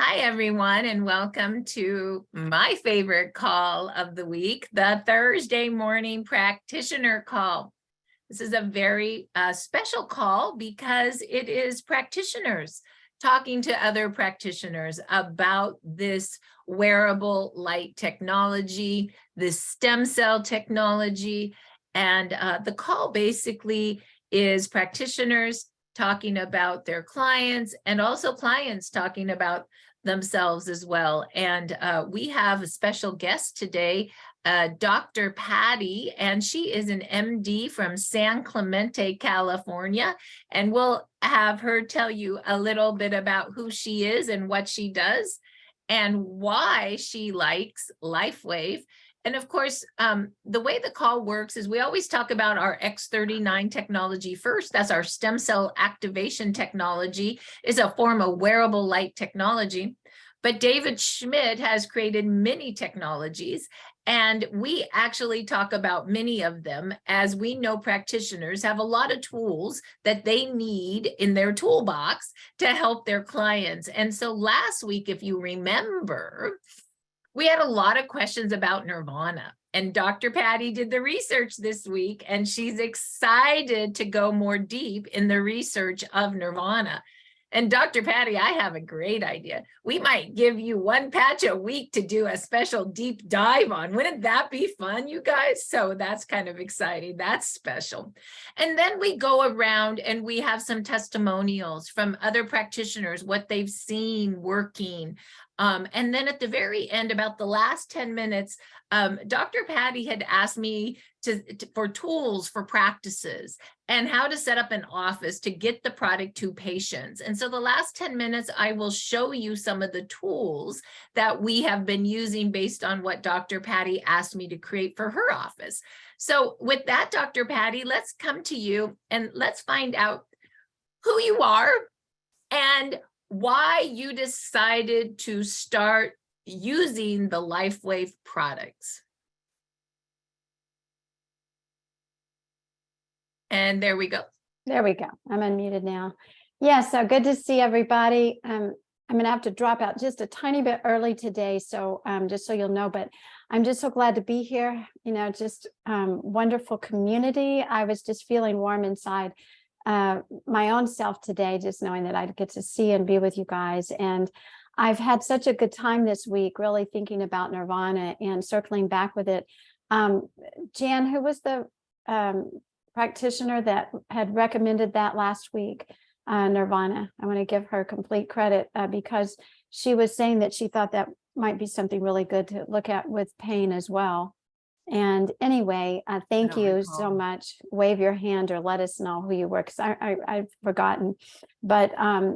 Hi, everyone, and welcome to my favorite call of the week, the Thursday morning practitioner call. This is a very special call because it is practitioners talking to other practitioners about this wearable light technology, this stem cell technology. And the call basically is practitioners talking about their clients and also clients talking about themselves as well. And we have a special guest today, Dr. Patty, and she is an MD from San Clemente, California. And we'll have her tell you a little bit about who she is and what she does and why she likes Lifewave. And of course, the way the call works is we always talk about our X39 technology first. That's our stem cell activation technology. It's a form of wearable light technology. But David Schmidt has created many technologies, and we actually talk about many of them, as we know practitioners have a lot of tools that they need in their toolbox to help their clients. And so last week, if you remember, we had a lot of questions about Nirvana, and Dr. Patty did the research this week, and she's excited to go more deep in the research of Nirvana. And Dr. Patty, I have a great idea. We might give you one patch a week to do a special deep dive on. Wouldn't that be fun, you guys? So that's kind of exciting. That's special. And then we go around and we have some testimonials from other practitioners, what they've seen working. And then at the very end, about the last 10 minutes, Dr. Patty had asked me for tools for practices and how to set up an office to get the product to patients. And so the last 10 minutes, I will show you some of the tools that we have been using based on what Dr. Patty asked me to create for her office. So with that, Dr. Patty, let's come to you and let's find out who you are and why you decided to start using the Lifewave products. And there we go. There we go. I'm unmuted now. Yeah, so good to see everybody. I'm going to have to drop out just a tiny bit early today, so just so you'll know, but I'm just so glad to be here. You know, just wonderful community. I was just feeling warm inside my own self today, just knowing that I'd get to see and be with you guys. And I've had such a good time this week, really thinking about Nirvana and circling back with it. Jan, who was the practitioner that had recommended that last week, Nirvana? I want to give her complete credit because she was saying that she thought that might be something really good to look at with pain as well. And anyway, thank you so much. Wave your hand or let us know who you were, because I've forgotten. But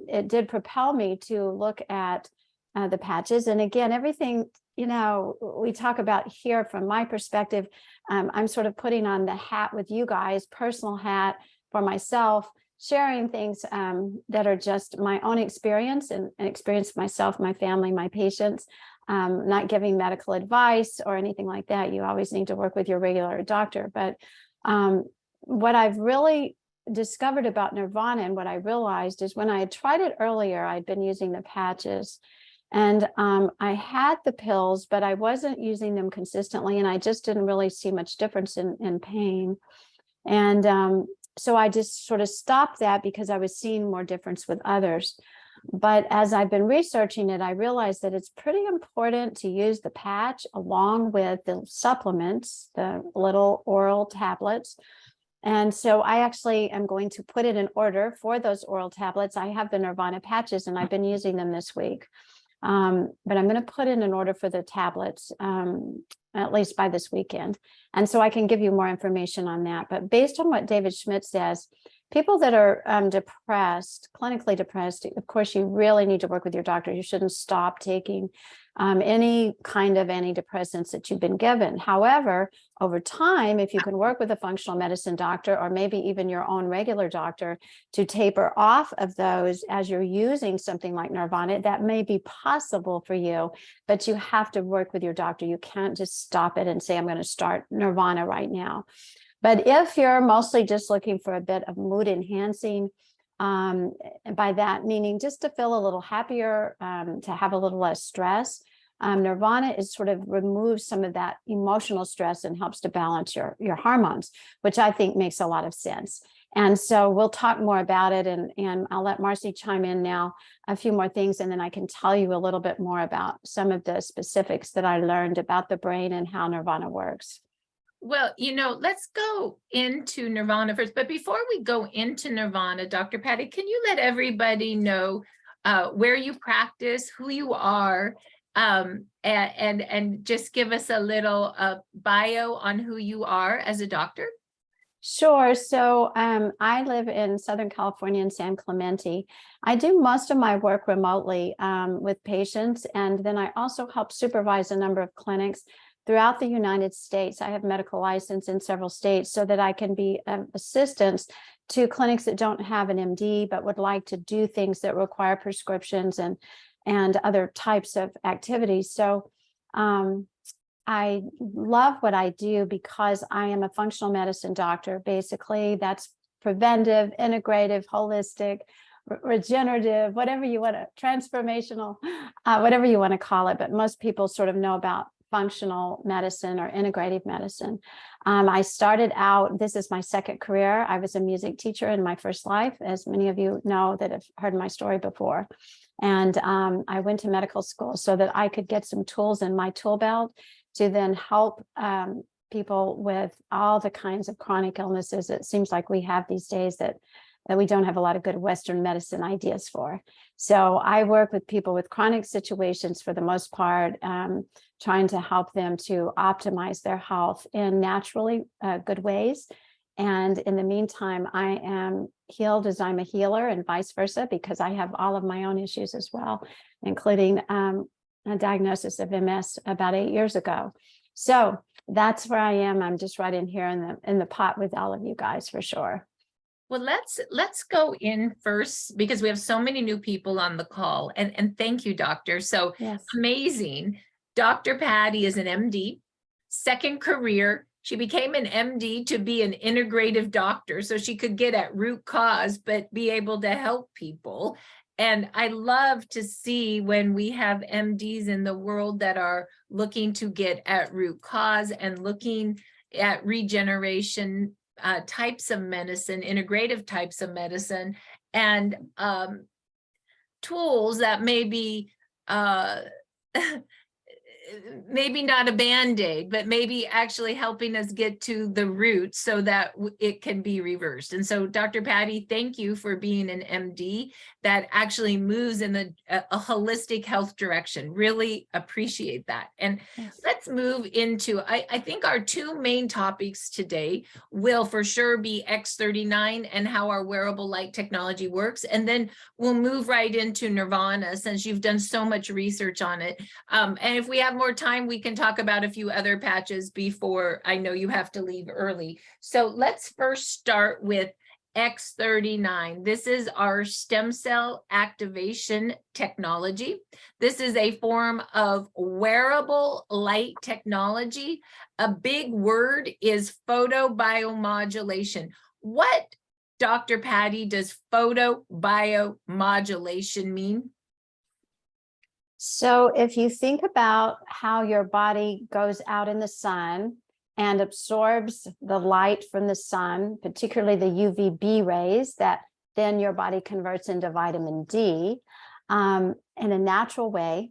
it did propel me to look at the patches. And again, everything, you know, we talk about here from my perspective, I'm sort of putting on the hat with you guys, personal hat for myself, sharing things that are just my own experience and experience myself, my family, my patients. Not giving medical advice or anything like that. You always need to work with your regular doctor. But what I've really discovered about Nirvana and what I realized is when I had tried it earlier, I'd been using the patches and I had the pills, but I wasn't using them consistently. And I just didn't really see much difference in pain. And so I just sort of stopped that because I was seeing more difference with others. But as I've been researching it, I realized that it's pretty important to use the patch along with the supplements, the little oral tablets. And so I actually am going to put it in order for those oral tablets. I have the Nirvana patches and I've been using them this week. But I'm going to put in an order for the tablets, at least by this weekend. And so I can give you more information on that. But based on what David Schmidt says, people that are depressed, clinically depressed, of course, you really need to work with your doctor. You shouldn't stop taking any kind of antidepressants that you've been given. However, over time, if you can work with a functional medicine doctor or maybe even your own regular doctor to taper off of those as you're using something like Nirvana, that may be possible for you, but you have to work with your doctor. You can't just stop it and say, I'm going to start Nirvana right now. But if you're mostly just looking for a bit of mood enhancing, And by that meaning just to feel a little happier, to have a little less stress. Nirvana is sort of removes some of that emotional stress and helps to balance your hormones, which I think makes a lot of sense. And so we'll talk more about it, and I'll let Marci chime in now a few more things, and then I can tell you a little bit more about some of the specifics that I learned about the brain and how Nirvana works. Well, let's go into Nirvana first. But before we go into Nirvana, Dr. Patty, can you let everybody know where you practice, who you are, and just give us a little bio on who you are as a doctor? Sure. So I live in Southern California in San Clemente. I do most of my work remotely with patients, and then I also help supervise a number of clinics throughout the United States. I have medical license in several states so that I can be assistance to clinics that don't have an MD but would like to do things that require prescriptions and other types of activities. So I love what I do because I am a functional medicine doctor. Basically, that's preventive, integrative, holistic, regenerative, whatever you want to, transformational, whatever you want to call it. But most people sort of know about functional medicine or integrative medicine. I started out, this is my second career. I was a music teacher in my first life, as many of you know that have heard my story before. And I went to medical school so that I could get some tools in my tool belt to then help people with all the kinds of chronic illnesses it seems like we have these days that we don't have a lot of good Western medicine ideas for. So I work with people with chronic situations for the most part, trying to help them to optimize their health in naturally good ways. And in the meantime, I am healed as I'm a healer, and vice versa, because I have all of my own issues as well, including a diagnosis of MS about 8 years ago. So that's where I am. I'm just right in here in the pot with all of you guys for sure. Well, let's go in first because we have so many new people on the call, and thank you, doctor. So Yes. Amazing. Dr. Patty is an MD, second career. She became an MD to be an integrative doctor so she could get at root cause, but be able to help people. And I love to see when we have MDs in the world that are looking to get at root cause and looking at regeneration types of medicine, integrative types of medicine, and tools that may be maybe not a Band-Aid, but maybe actually helping us get to the root so that it can be reversed. And so, Dr. Patty, thank you for being an MD that actually moves in a holistic health direction. Really appreciate that. And Yes. let's move into, I think our two main topics today will for sure be X39 and how our wearable light technology works. And then we'll move right into Nirvana since you've done so much research on it. And if we have more time, we can talk about a few other patches before I know you have to leave early. So let's first start with X39. This is our stem cell activation technology. This is a form of wearable light technology. A big word is photobiomodulation. What, Dr. Patty, does photobiomodulation mean? So if you think about how your body goes out in the sun and absorbs the light from the sun, particularly the UVB rays that then your body converts into vitamin D in a natural way,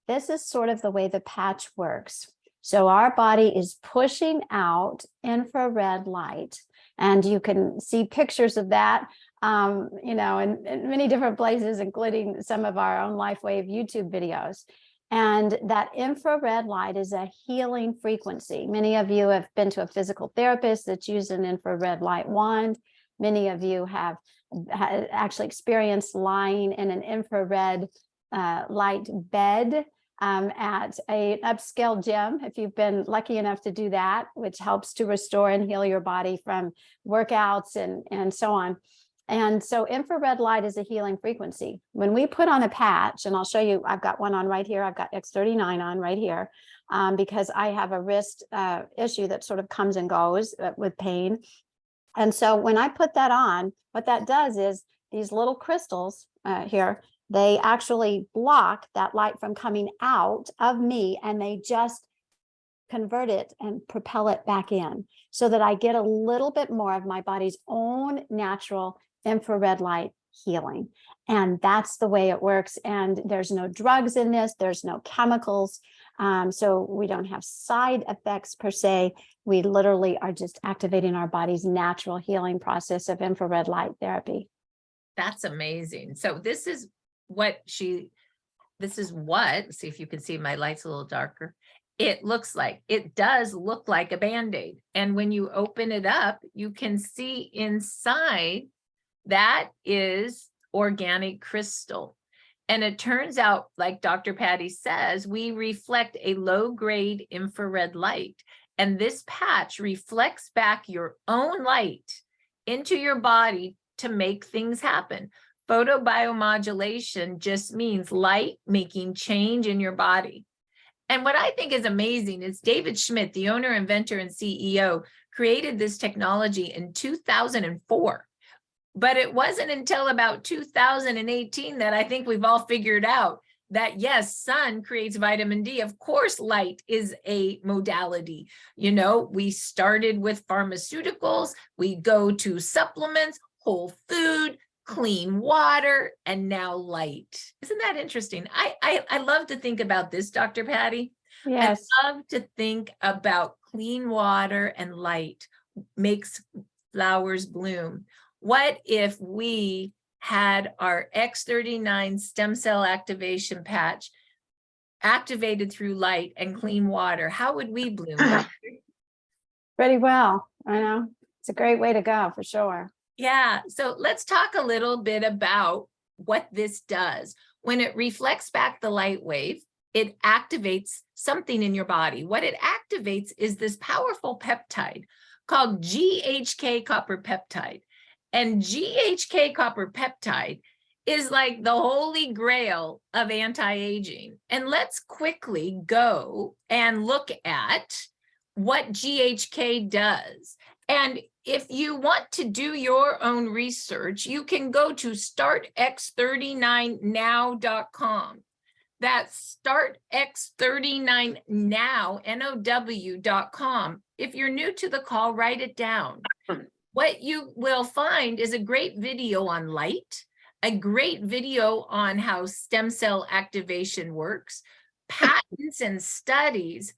this is sort of the way the patch works. So our body is pushing out infrared light, and you can see pictures of that in many different places, including some of our own Lifewave YouTube videos. And that infrared light is a healing frequency. Many of you have been to a physical therapist that's used an infrared light wand. Many of you have actually experienced lying in an infrared light bed at an upscale gym, if you've been lucky enough to do that, which helps to restore and heal your body from workouts and so on. And so infrared light is a healing frequency. When we put on a patch, and I'll show you, I've got one on right here. I've got X39 on right here because I have a wrist issue that sort of comes and goes with pain. And so when I put that on, what that does is these little crystals here, they actually block that light from coming out of me, and they just convert it and propel it back in so that I get a little bit more of my body's own natural infrared light healing. And that's the way it works. And there's no drugs in this, there's no chemicals. So we don't have side effects per se. We literally are just activating our body's natural healing process of infrared light therapy. That's amazing. So this is what, see if you can see my light's a little darker. It looks like, it does look like a Band-Aid. And when you open it up, you can see inside that is organic crystal. And it turns out, like Dr. Patty says, we reflect a low-grade infrared light. And this patch reflects back your own light into your body to make things happen. Photobiomodulation just means light making change in your body. And what I think is amazing is David Schmidt, the owner, inventor, and CEO, created this technology in 2004. But it wasn't until about 2018 that I think we've all figured out that, yes, sun creates vitamin D. Of course, light is a modality. You know, we started with pharmaceuticals, we go to supplements, whole food, clean water, and now light. Isn't that interesting? I love to think about this, Dr. Patty. Yes. I love to think about clean water and light makes flowers bloom. What if we had our X39 stem cell activation patch activated through light and clean water? How would we bloom? Pretty well. I know. It's a great way to go for sure. Yeah, so let's talk a little bit about what this does. When it reflects back the light wave, it activates something in your body. What it activates is this powerful peptide called GHK copper peptide. And GHK copper peptide is like the holy grail of anti-aging. And let's quickly go and look at what GHK does. And if you want to do your own research, you can go to startx39now.com. That's startx39now.com. If you're new to the call, write it down. What you will find is a great video on light, a great video on how stem cell activation works, patents and studies.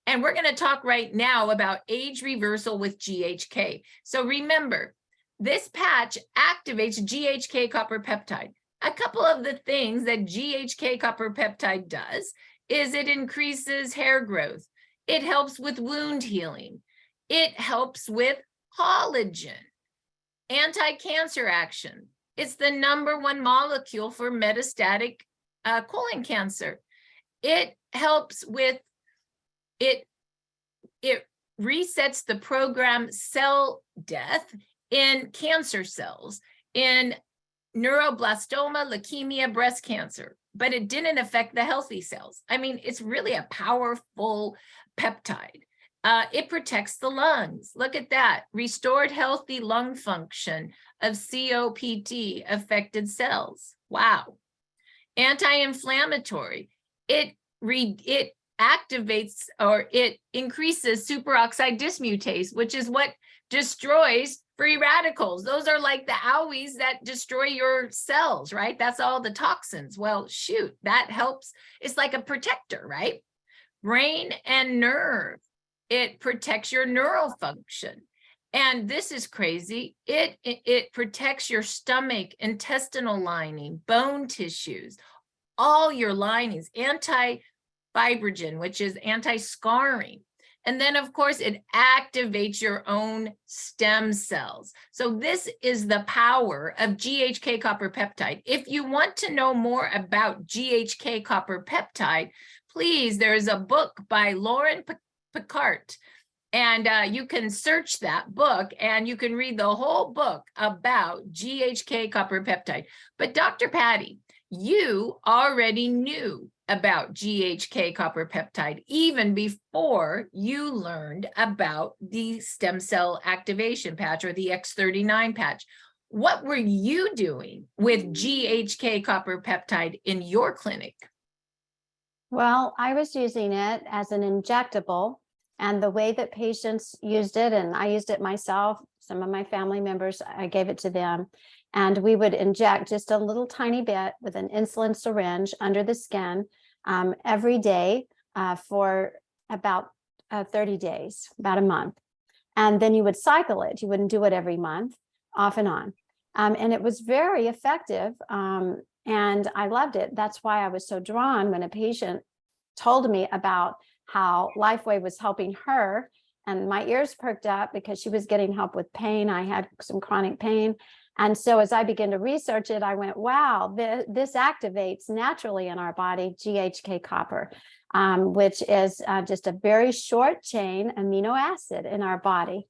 And we're going to talk right now about age reversal with GHK. So remember, this patch activates GHK copper peptide. A couple of the things that GHK copper peptide does is it increases hair growth. It helps with wound healing. It helps with collagen, anti-cancer action. It's the #1 molecule for metastatic colon cancer. It helps with it resets the program cell death in cancer cells, in neuroblastoma, leukemia, breast cancer, but it didn't affect the healthy cells. I mean, it's really a powerful peptide. It protects the lungs. Look at that. Restored healthy lung function of COPD affected cells. Wow. Anti-inflammatory. It activates, or it increases superoxide dismutase, which is what destroys free radicals. Those are like the owies that destroy your cells, right? That's all the toxins. Well, shoot, that helps. It's like a protector, right? Brain and nerve. It protects your neural function. And this is crazy. It protects your stomach, intestinal lining, bone tissues, all your linings, anti-fibrogen, which is anti-scarring. And then, of course, it activates your own stem cells. So this is the power of GHK copper peptide. If you want to know more about GHK copper peptide, please, there is a book by Lauren Picard, and you can search that book and you can read the whole book about GHK copper peptide. But Dr. Patty, you already knew about GHK copper peptide even before you learned about the stem cell activation patch or the X39 patch. What were you doing with GHK copper peptide in your clinic? Well, I was using it as an injectable, and the way that patients used it, and I used it myself, some of my family members, I gave it to them, and we would inject just a little tiny bit with an insulin syringe under the skin every day for about 30 days, about a month. And then you would cycle it. You wouldn't do it every month, off and on. And it was very effective. And I loved it. That's why I was so drawn when a patient told me about how Lifewave was helping her. And my ears perked up because she was getting help with pain. I had some chronic pain. And so as I began to research it, I went, wow, this activates naturally in our body GHK copper, which is just a very short chain amino acid in our body.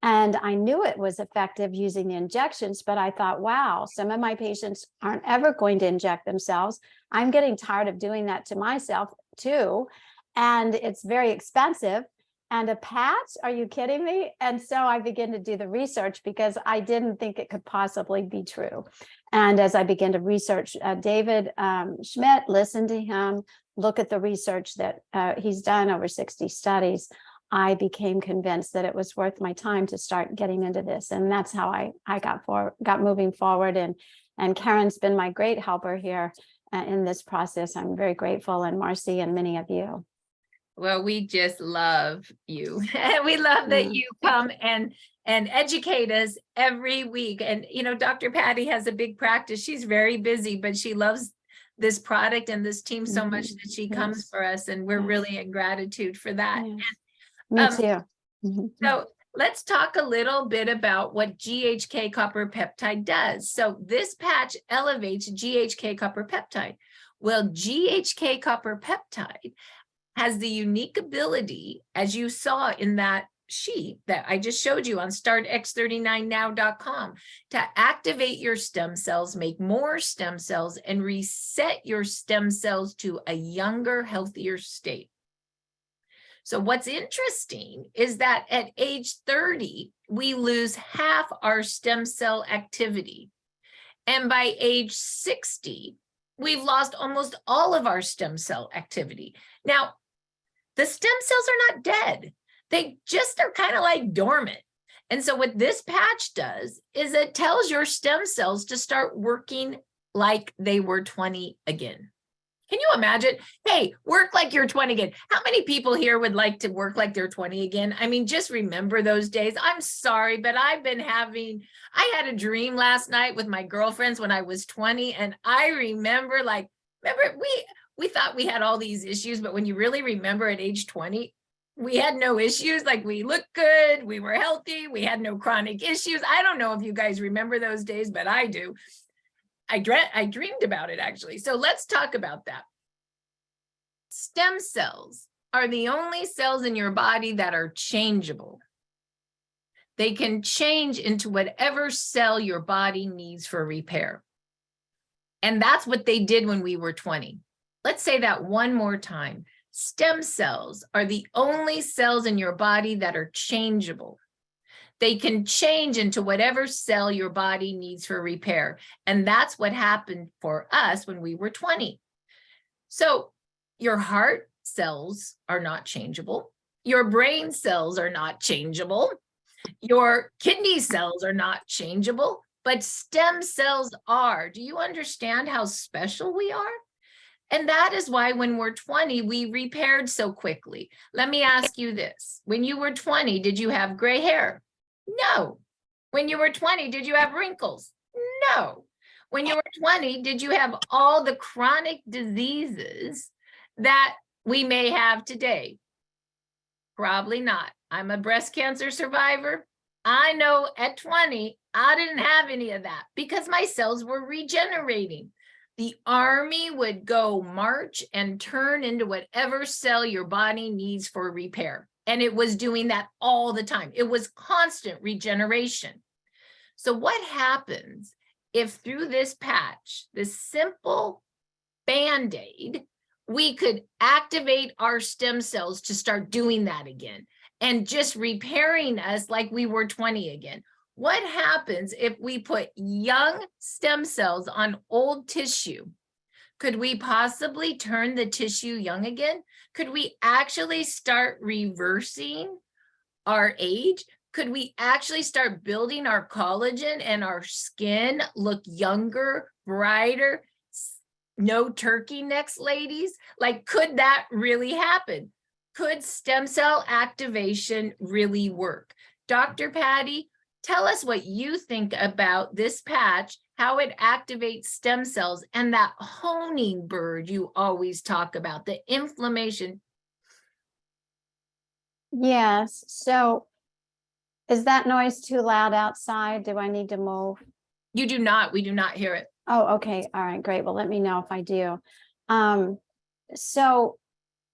And I knew it was effective using the injections, but I thought, wow, some of my patients aren't ever going to inject themselves. I'm getting tired of doing that to myself too. And it's very expensive. And a patch, are you kidding me? And so I began to do the research because I didn't think it could possibly be true. And as I began to research David Schmidt, listen to him, look at the research that he's done, over 60 studies, I became convinced that it was worth my time to start getting into this. And that's how I got moving forward. And Karen's been my great helper here in this process. I'm very grateful, and Marci and many of you. Well, we just love you. We love that you come and educate us every week. And, you know, Dr. Patty has a big practice. She's very busy, but she loves this product and this team so much that she comes for us. And we're really in gratitude for that. Me too. So let's talk a little bit about what GHK copper peptide does. So this patch elevates GHK copper peptide. Well, GHK copper peptide has the unique ability, as you saw in that sheet that I just showed you on startx39now.com, to activate your stem cells, make more stem cells, and reset your stem cells to a younger, healthier state. So what's interesting is that at age 30, we lose half our stem cell activity. And by age 60, we've lost almost all of our stem cell activity. Now, the stem cells are not dead. They just are kind of like dormant. And so what this patch does is it tells your stem cells to start working like they were 20 again. Can you imagine? Hey, work like you're 20 again. How many people here would like to work like they're 20 again? I mean, just remember those days. I'm sorry, but I had a dream last night with my girlfriends when I was 20. And I remember we thought we had all these issues, but when you really remember at age 20, we had no issues. Like, we looked good, we were healthy, we had no chronic issues. I don't know if you guys remember those days, but I do. I dreamed about it, actually. So let's talk about that. Stem cells are the only cells in your body that are changeable. They can change into whatever cell your body needs for repair. And that's what they did when we were 20. Let's say that one more time. Stem cells are the only cells in your body that are changeable. They can change into whatever cell your body needs for repair. And that's what happened for us when we were 20. So your heart cells are not changeable. Your brain cells are not changeable. Your kidney cells are not changeable, but stem cells are. Do you understand how special we are? And that is why when we're 20, we repaired so quickly. Let me ask you this. When you were 20, did you have gray hair? No. When you were 20, did you have wrinkles? No. When you were 20, did you have all the chronic diseases that we may have today? Probably not. I'm a breast cancer survivor. I know at 20, I didn't have any of that because my cells were regenerating. The army would go march and turn into whatever cell your body needs for repair. And it was doing that all the time. It was constant regeneration. So what happens if through this patch, this simple Band-Aid, we could activate our stem cells to start doing that again and just repairing us like we were 20 again? What happens if we put young stem cells on old tissue? Could we possibly turn the tissue young again? Could we actually start reversing our age? Could we actually start building our collagen and our skin look younger, brighter? No turkey necks, ladies? Like, could that really happen? Could stem cell activation really work? Dr. Patty, tell us what you think about this patch, how it activates stem cells, and that honing bird you always talk about, the inflammation. Yes. So is that noise too loud outside? Do I need to move? You do not, we do not hear it. Oh, okay. All right, great. Well, let me know if I do. So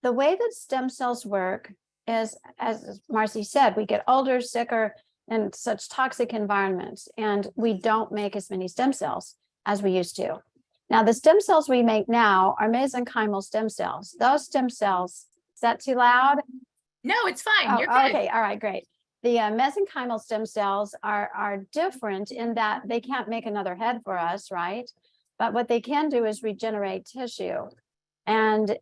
the way that stem cells work is, as Marci said, we get older, sicker, in such toxic environments, and we don't make as many stem cells as we used to. Now, the stem cells we make now are mesenchymal stem cells. Those stem cells, is that too loud? No, it's fine. You're Oh, good. okay. All right, great. The mesenchymal stem cells are different in that they can't make another head for us, right? But what they can do is regenerate tissue and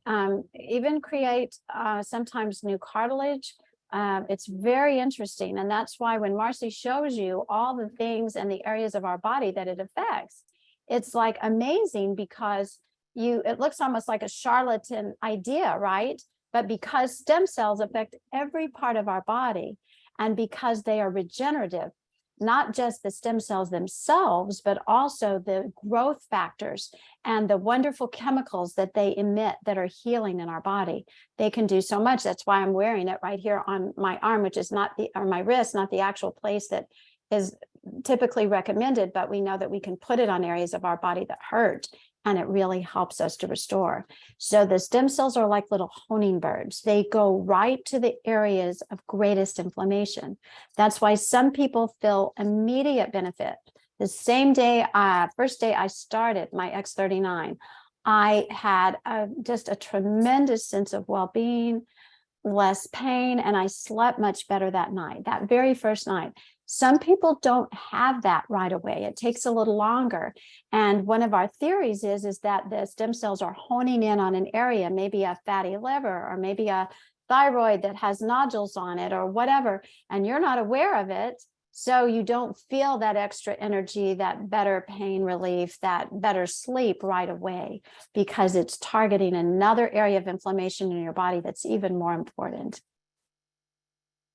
even create sometimes new cartilage. It's very interesting. And that's why when Marci shows you all the things and the areas of our body that it affects, it's like amazing because it looks almost like a charlatan idea, right? But because stem cells affect every part of our body, and because they are regenerative, not just the stem cells themselves, but also the growth factors and the wonderful chemicals that they emit that are healing in our body. They can do so much. That's why I'm wearing it right here on my arm, which is not or my wrist, not the actual place that is typically recommended, but we know that we can put it on areas of our body that hurt, and it really helps us to restore. So the stem cells are like little honing birds. They go right to the areas of greatest inflammation. That's why some people feel immediate benefit. The same day, first day I started my X39, I had just a tremendous sense of well-being, less pain, and I slept much better that night, that very first night. Some people don't have that right away. It takes a little longer. And one of our theories is that the stem cells are honing in on an area, maybe a fatty liver or maybe a thyroid that has nodules on it or whatever, and you're not aware of it. So you don't feel that extra energy, that better pain relief, that better sleep right away, because it's targeting another area of inflammation in your body that's even more important.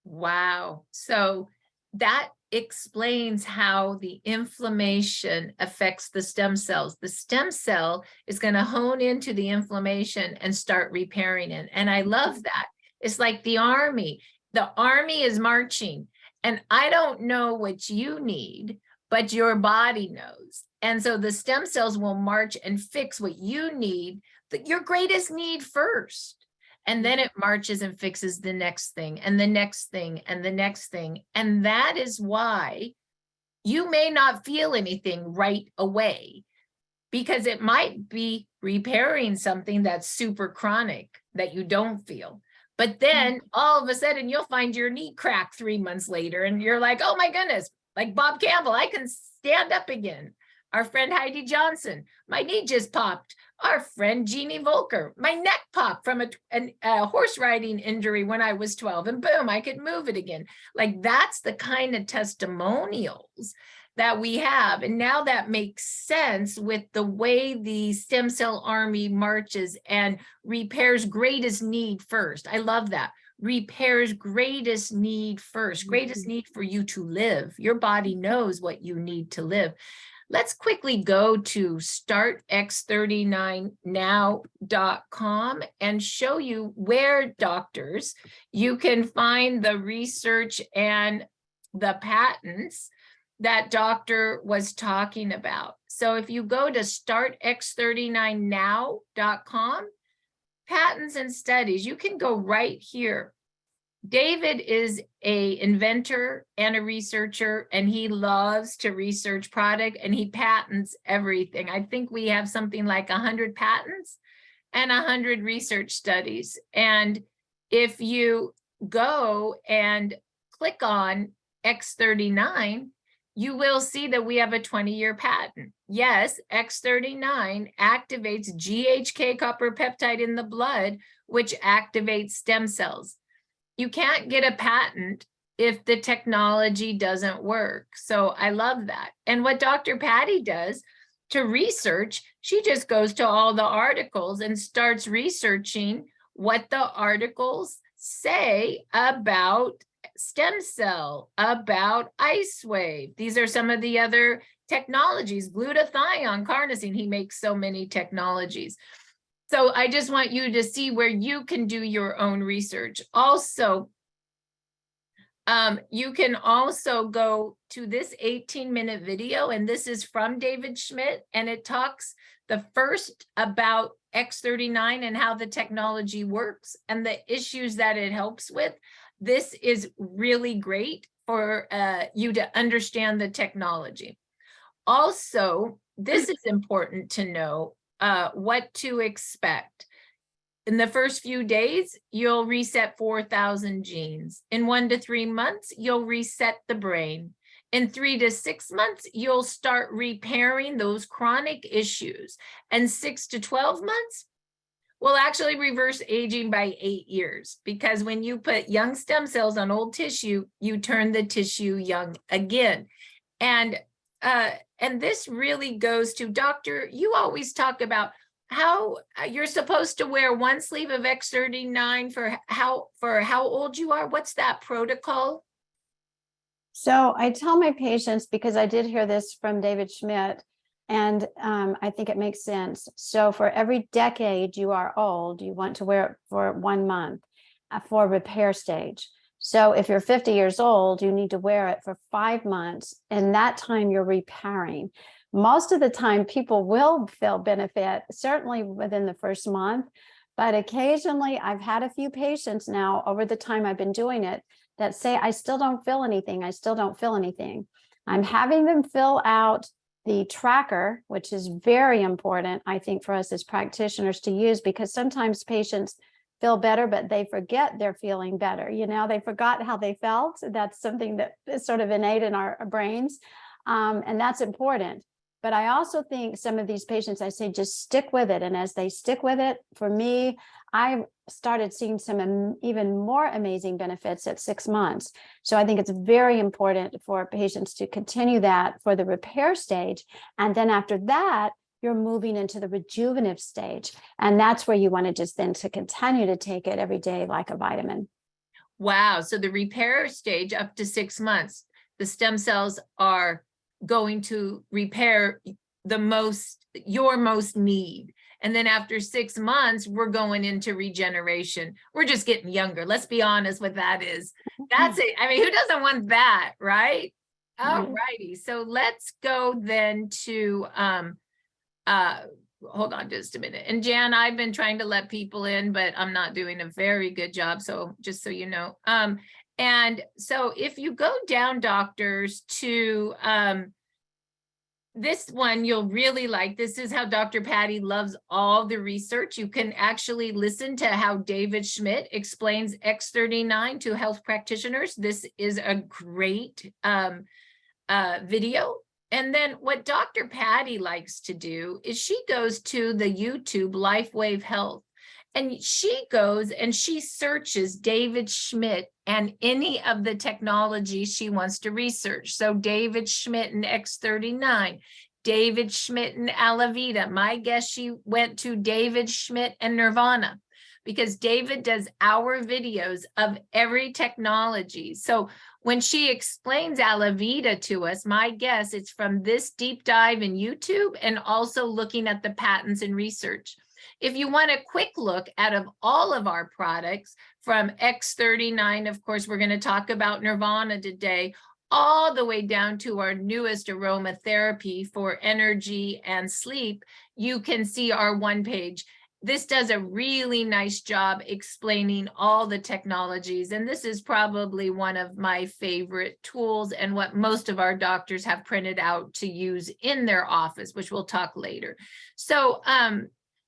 Wow. So that explains how the inflammation affects the stem cells. The stem cell is going to hone into the inflammation and start repairing it. And I love that. It's like the army. The army is marching. And I don't know what you need, but your body knows. And so the stem cells will march and fix what you need, your greatest need first. And then it marches and fixes the next thing and the next thing and the next thing. And that is why you may not feel anything right away, because it might be repairing something that's super chronic that you don't feel. But then all of a sudden you'll find your knee cracked 3 months later and you're like, oh my goodness, like Bob Campbell, I can stand up again. Our friend Heidi Johnson, my knee just popped. Our friend Jeannie Volker, my neck popped from a horse riding injury when I was 12, and boom, I could move it again. Like, that's the kind of testimonials that we have. And now that makes sense with the way the stem cell army marches and repairs greatest need first. I love that. Repairs greatest need first, greatest need for you to live. Your body knows what you need to live. Let's quickly go to startx39now.com and show you where, doctors, you can find the research and the patents that doctor was talking about. So if you go to startx39now.com, patents and studies, you can go right here. David is an inventor and a researcher, and he loves to research product, and he patents everything. I think we have something like 100 patents and 100 research studies. And if you go and click on X39, you will see that we have a 20-year patent. Yes, X39 activates GHK copper peptide in the blood, which activates stem cells. You can't get a patent if the technology doesn't work. So I love that. And what Dr. Patty does to research, she just goes to all the articles and starts researching what the articles say about stem cell, about Lifewave. These are some of the other technologies, glutathione, carnosine. He makes so many technologies. So I just want you to see where you can do your own research. Also, you can also go to this 18-minute video, and this is from David Schmidt, and it talks the first about X39 and how the technology works and the issues that it helps with. This is really great for you to understand the technology. Also, this is important to know what to expect. In the first few days, you'll reset 4,000 genes. In 1 to 3 months, you'll reset the brain. In 3 to 6 months, you'll start repairing those chronic issues. And 6 to 12 months, will actually reverse aging by 8 years, because when you put young stem cells on old tissue, you turn the tissue young again. And this really goes to, doctor, you always talk about how you're supposed to wear one sleeve of X39 for how old you are. What's that protocol? So I tell my patients, because I did hear this from David Schmidt, and I think it makes sense. So for every decade you are old, you want to wear it for 1 month for repair stage. So if you're 50 years old, you need to wear it for 5 months. And that time you're repairing. Most of the time people will feel benefit, certainly within the first month. But occasionally I've had a few patients now over the time I've been doing it that say, I still don't feel anything. I still don't feel anything. I'm having them fill out the tracker, which is very important, I think, for us as practitioners to use, because sometimes patients feel better, but they forget they're feeling better. You know, they forgot how they felt. That's something that is sort of innate in our brains. And that's important. But I also think some of these patients, I say, just stick with it. And as they stick with it, for me, I've started seeing some even more amazing benefits at 6 months. So I think it's very important for patients to continue that for the repair stage. And then after that, you're moving into the rejuvenative stage. And that's where you want to just then to continue to take it every day like a vitamin. Wow. So the repair stage up to 6 months, the stem cells are going to repair your most need. And then after 6 months, we're going into regeneration. We're just getting younger. Let's be honest what that is. That's it. I mean, who doesn't want that, right? All righty. So let's go then to, hold on just a minute. And Jan, I've been trying to let people in, but I'm not doing a very good job. So just so you know. And so if you go down, doctors, to this one, you'll really like. This is how Dr. Patty loves all the research. You can actually listen to how David Schmidt explains X39 to health practitioners. This is a great video. And then what Dr. Patty likes to do is she goes to the YouTube Lifewave Health, and she goes and she searches David Schmidt and any of the technology she wants to research. So David Schmidt and X39, David Schmidt and Alavita. My guess she went to David Schmidt and Nirvana, because David does our videos of every technology. So when she explains Alavita to us, my guess it's from this deep dive in YouTube and also looking at the patents and research. If you want a quick look out of all of our products, from X39, of course, we're going to talk about Nirvana today, all the way down to our newest aromatherapy for energy and sleep, you can see our one page. This does a really nice job explaining all the technologies. And this is probably one of my favorite tools and what most of our doctors have printed out to use in their office, which we'll talk later. So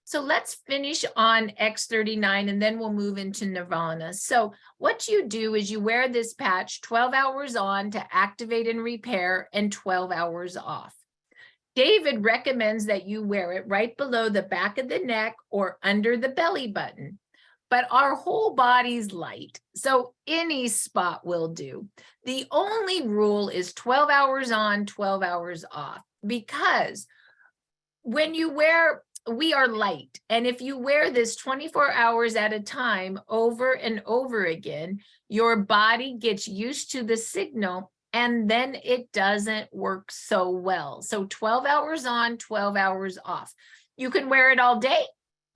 So let's finish on X39 and then we'll move into Nirvana. So what you do is you wear this patch 12 hours on to activate and repair and 12 hours off. David recommends that you wear it right below the back of the neck or under the belly button. But our whole body's light, so any spot will do. The only rule is 12 hours on, 12 hours off, because when you wear, we are light. And if you wear this 24 hours at a time over and over again, your body gets used to the signal and then it doesn't work so well. So 12 hours on, 12 hours off. You can wear it all day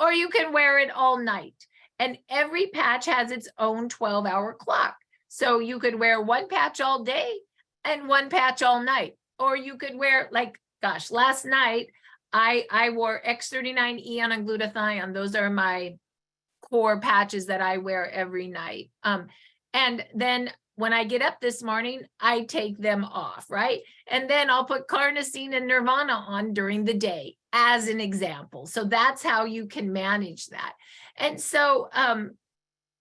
or you can wear it all night. And every patch has its own 12-hour clock. So you could wear one patch all day and one patch all night. Or you could wear, like, gosh, last night, I wore X39E on glutathione. Those are my core patches that I wear every night. And then when I get up this morning, I take them off, right? And then I'll put carnosine and Nirvana on during the day as an example. So that's how you can manage that. And so,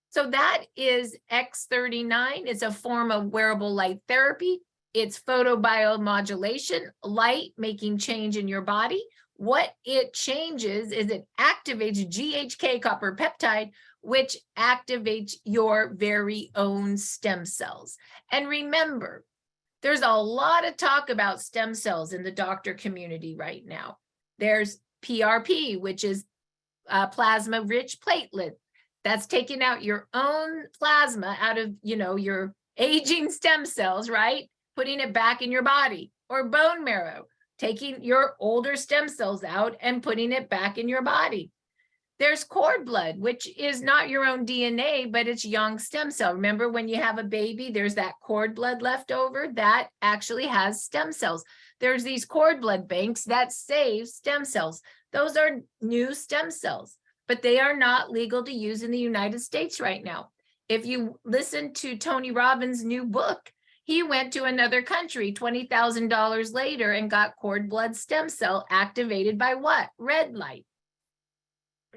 so that is X39. It's a form of wearable light therapy. It's photobiomodulation, light making change in your body. What it changes is it activates GHK copper peptide, which activates your very own stem cells. And remember, there's a lot of talk about stem cells in the doctor community right now. There's PRP, which is plasma-rich platelet. That's taking out your own plasma out of, your aging stem cells, right? Putting it back in your body. Or bone marrow, taking your older stem cells out and putting it back in your body. There's cord blood, which is not your own DNA, but it's young stem cell. Remember when you have a baby, there's that cord blood left over that actually has stem cells. There's these cord blood banks that save stem cells. Those are new stem cells, but they are not legal to use in the United States right now. If you listen to Tony Robbins' new book, he went to another country $20,000 later and got cord blood stem cell activated by what? Red light.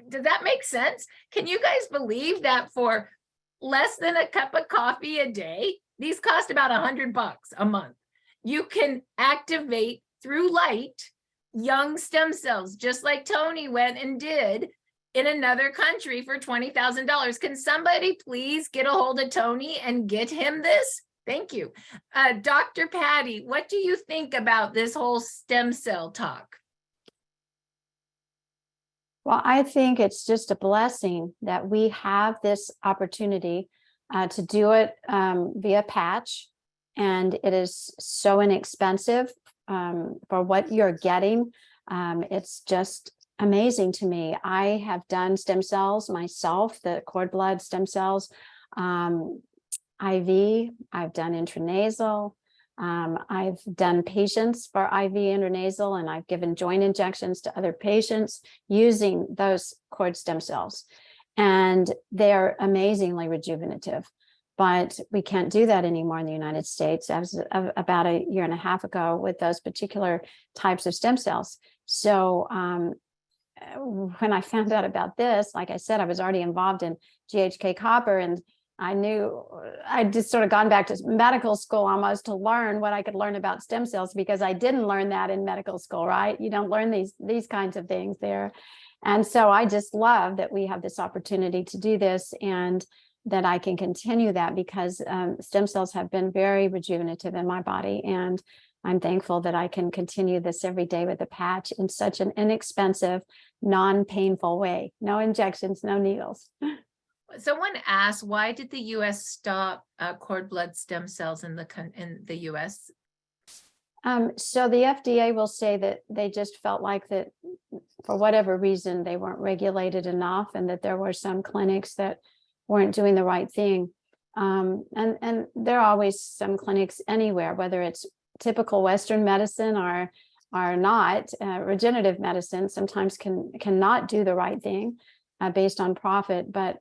Does that make sense? Can you guys believe that for less than a cup of coffee a day, these cost about $100 a month, you can activate through light young stem cells, just like Tony went and did in another country for $20,000. Can somebody please get a hold of Tony and get him this? Thank you. Dr. Patty, what do you think about this whole stem cell talk? Well, I think it's just a blessing that we have this opportunity to do it via patch, and it is so inexpensive for what you're getting. It's just amazing to me. I have done stem cells myself, the cord blood stem cells, IV, I've done intranasal. I've done patients for IV intranasal, and I've given joint injections to other patients using those cord stem cells. And they're amazingly rejuvenative, but we can't do that anymore in the United States. As of about a year and a half ago with those particular types of stem cells. So when I found out about this, like I said, I was already involved in GHK copper, and I knew I'd just sort of gone back to medical school almost to learn what I could learn about stem cells, because I didn't learn that in medical school, right? You don't learn these kinds of things there. And so I just love that we have this opportunity to do this, and that I can continue that, because stem cells have been very rejuvenative in my body. And I'm thankful that I can continue this every day with a patch in such an inexpensive, non-painful way. No injections, no needles. Someone asked, why did the U.S. stop cord blood stem cells in the U.S.? So the FDA will say that they just felt like that for whatever reason, they weren't regulated enough, and that there were some clinics that weren't doing the right thing. And there are always some clinics anywhere, whether it's typical Western medicine or not. Regenerative medicine sometimes cannot do the right thing based on profit, but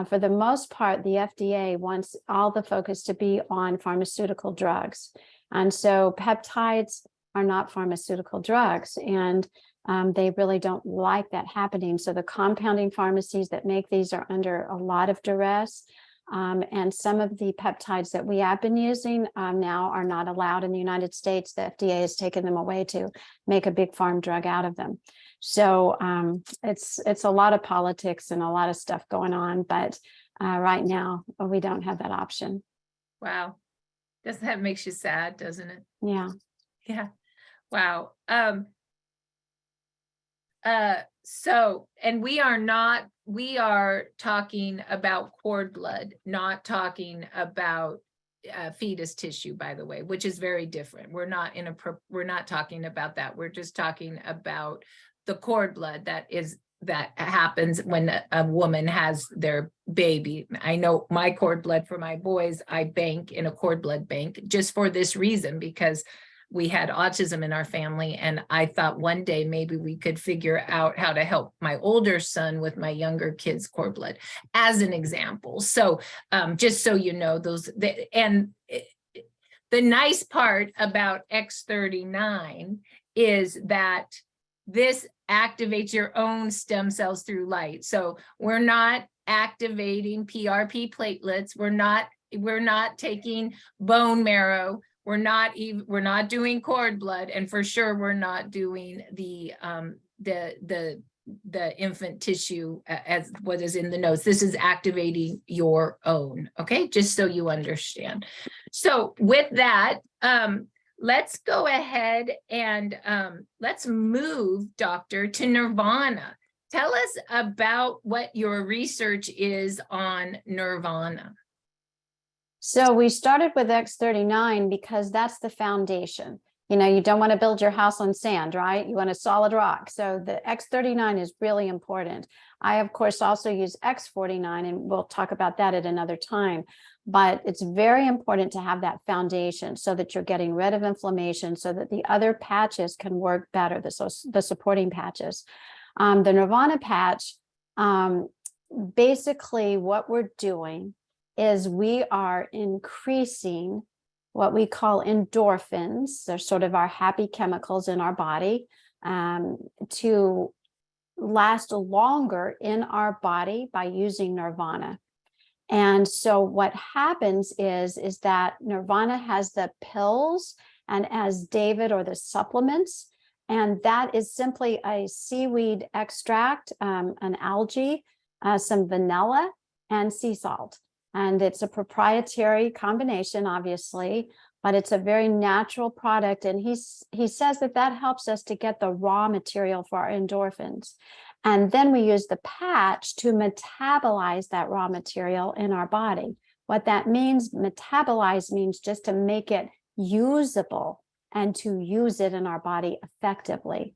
for the most part, the FDA wants all the focus to be on pharmaceutical drugs. And so peptides are not pharmaceutical drugs. And They really don't like that happening. So the compounding pharmacies that make these are under a lot of duress. And some of the peptides that we have been using now are not allowed in the United States. The FDA has taken them away to make a big farm drug out of them. So it's a lot of politics and a lot of stuff going on. But right now, we don't have that option. Wow. Doesn't that makes you sad, doesn't it? Yeah. Yeah. Wow. So, and we are talking about cord blood, not talking about fetus tissue, by the way, which is very different. We're not talking about that. We're just talking about the cord blood that happens when a woman has their baby. I know my cord blood for my boys, I bank in a cord blood bank just for this reason, because we had autism in our family. And I thought one day maybe we could figure out how to help my older son with my younger kids' cord blood, as an example. So just so you know, the nice part about X39 is that this activates your own stem cells through light. So we're not activating PRP platelets. We're not taking bone marrow. We're not doing cord blood, and for sure we're not doing the infant tissue as what is in the notes. This is activating your own. Okay, just so you understand. So with that, let's go ahead and let's move, Doctor, to Nirvana. Tell us about what your research is on Nirvana. So we started with X39 because that's the foundation. You know, you don't want to build your house on sand, right? You want a solid rock. So the X39 is really important. I, of course, also use X49, and we'll talk about that at another time. But it's very important to have that foundation so that you're getting rid of inflammation, so that the other patches can work better, the supporting patches. The Nirvana patch, basically what we're doing is we are increasing what we call endorphins. They're sort of our happy chemicals in our body, to last longer in our body by using Nirvana. And so what happens is that Nirvana has the pills and as David or the supplements, and that is simply a seaweed extract, an algae, some vanilla, and sea salt. And it's a proprietary combination, obviously, but it's a very natural product. And he says that helps us to get the raw material for our endorphins. And then we use the patch to metabolize that raw material in our body. What that means, metabolize, means just to make it usable and to use it in our body effectively.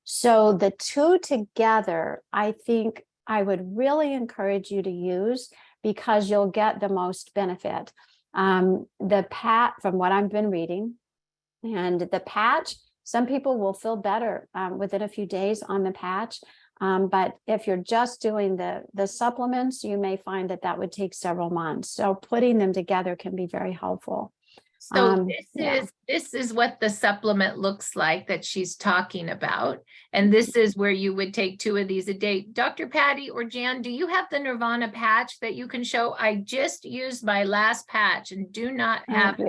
So the two together, I think I would really encourage you to use, because you'll get the most benefit. The patch, from what I've been reading, and the patch, some people will feel better within a few days on the patch. But if you're just doing the supplements, you may find that would take several months. So putting them together can be very helpful. So this is what the supplement looks like that she's talking about. And this is where you would take 2 of these a day. Dr. Patty or Jan, do you have the Nirvana patch that you can show? I just used my last patch and do not have it.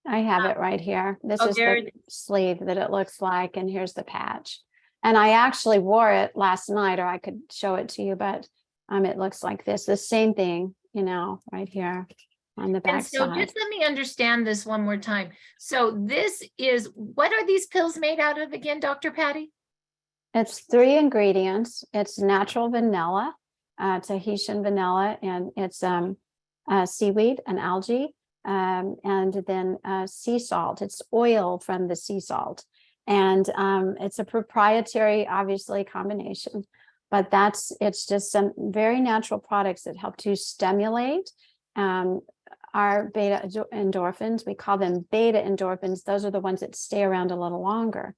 I have it right here. This is the sleeve that it looks like, and here's the patch. And I actually wore it last night, or I could show it to you, but it looks like this, the same thing, you know, right here on the back side. So just let me understand this one more time. So this is, what are these pills made out of again, Dr. Patty? It's 3 ingredients. It's natural vanilla, Tahitian vanilla, and it's seaweed, an algae, and then sea salt. It's oil from the sea salt. And it's a proprietary, obviously, combination, but it's just some very natural products that help to stimulate our beta endorphins. We call them beta endorphins. Those are the ones that stay around a little longer.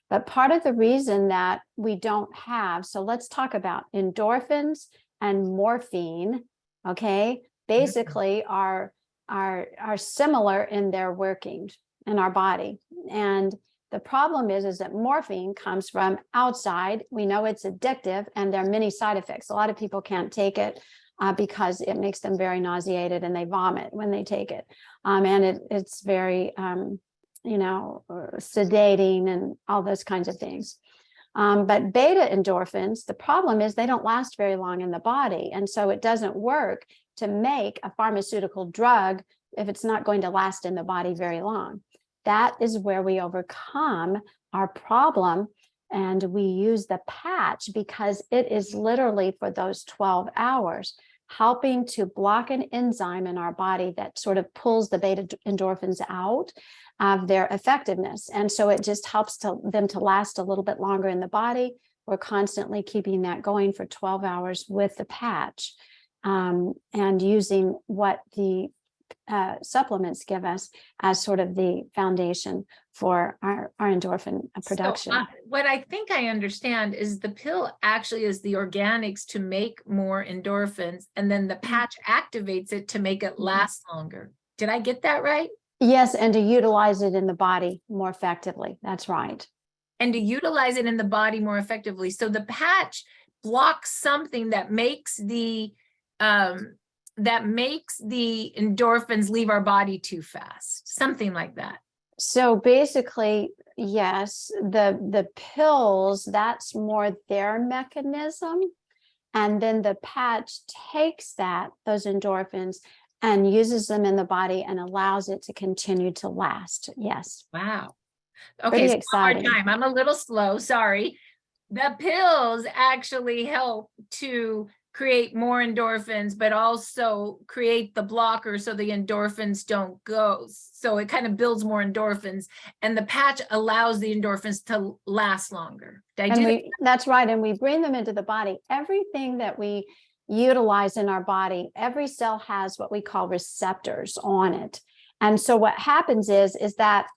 But part of the reason that we don't have, so let's talk about endorphins and morphine, okay, basically are similar in their working in our body. And The problem is that morphine comes from outside. We know it's addictive, and there are many side effects. A lot of people can't take it because it makes them very nauseated and they vomit when they take it. And it's very, sedating and all those kinds of things. But beta endorphins, the problem is they don't last very long in the body. And so it doesn't work to make a pharmaceutical drug if it's not going to last in the body very long. That is where we overcome our problem. And we use the patch because it is literally for those 12 hours, helping to block an enzyme in our body that sort of pulls the beta endorphins out of their effectiveness. And so it just helps them to last a little bit longer in the body. We're constantly keeping that going for 12 hours with the patch, and using what the supplements give us as sort of the foundation for our endorphin production. So, what I think I understand is the pill actually is the organics to make more endorphins, and then the patch activates it to make it last longer. Did I get that right? Yes, and to utilize it in the body more effectively. That's right. And to utilize it in the body more effectively. So the patch blocks something that makes the endorphins leave our body too fast, something like that. So basically, yes, the pills, that's more their mechanism. And then the patch takes those endorphins and uses them in the body and allows it to continue to last. Yes. Wow. Pretty Okay, so exciting. one more time. I'm a little slow, sorry. The pills actually help to create more endorphins, but also create the blocker so the endorphins don't go. So it kind of builds more endorphins, and the patch allows the endorphins to last longer. That's right. And we bring them into the body. Everything that we utilize in our body, every cell has what we call receptors on it. And so what happens is that